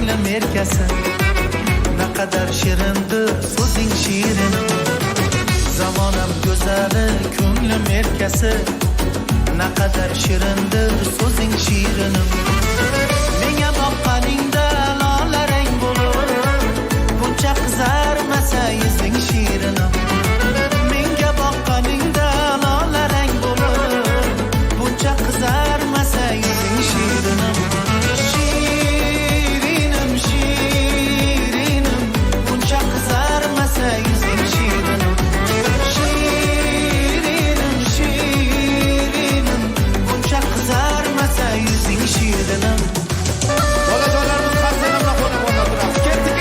ko'nglim erkasi. Naqadar shirindir so'zing shirin. Zamonam go'zali ko'nglim erkasi. Naqadar shirindir so'zing shirinim. Menga boqqaningda lola rang bo'lur. Buncha qizarmasa yuzing shirinim. Menga boqqaningda lola rang bo'lur. Buncha qizarmasa yuzing shirinim. Shirinim, shirinim. Buncha qizarmasa yuzing shirinim. Shirinim, shirinim. Buncha qizarmasa yuzing shirinim. Bolajonlarimiz qarsanam qona qona turamiz. Ketdik.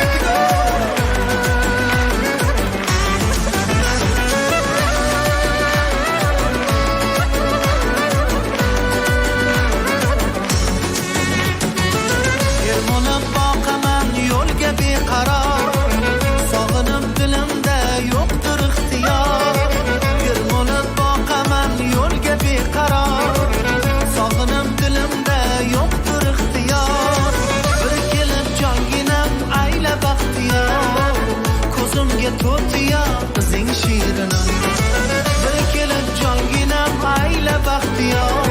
Ermonib boqaman yo'lga beqaror. Sog'inib dilimda yo'qdir ixtiyor. Ermonib boqaman yo'lga beqaror. Sog'inib dilimda yo'qdir ixtiyor. Bir kelib jonginam ayla baxtiyor. Ko'zimga to'tiyo qizing shirinim. Bir kelib jonginam ayla baxtiyor.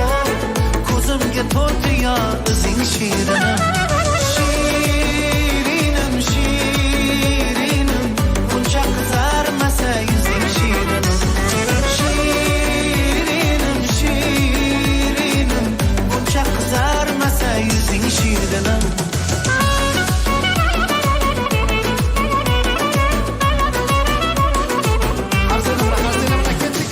Ko'zimga to'tiyo qizing shirinim. Shirinim, shirinim. Buncha qizarmasa yuzing shirinim. Shirinim, shirinim. Buncha qizarmasa yuzing shirinim. Qarsanam ketdik.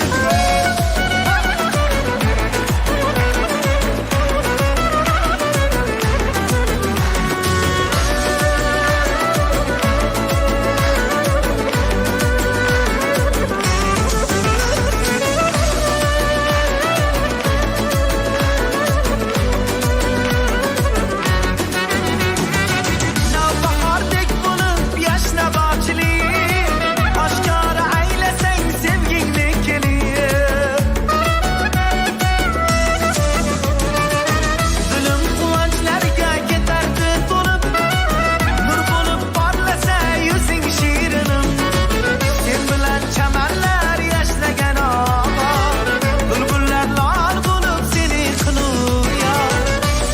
Navbahordek bo'lib yashnab ochilib, oshkora aylasang sevgingni kelib. Dilim quvonchlarga ketardi to'lib, nur bo'lib porlasa yuzing shirinim. Sen bilan chamanlar yashnagan obod, bulbullar lol bo'lib seni qilur.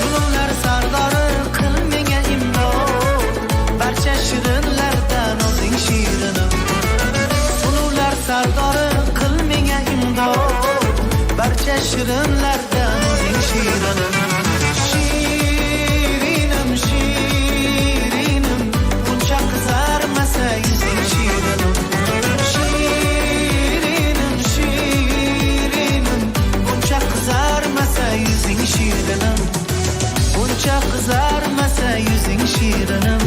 Zulmlar sardori qil menga imdod, barcha shirinlardan o'zing shirinim. Zulmlar sardori qil menga imdod, barcha shirinlardan o'zing shirinim. Shirinim, shirinim. Buncha qizarmasa yuzing shirinim. Shirinim, shirinim. Buncha qizarmasa yuzing shirinim. Buncha qizarmasa yuzing shirinim.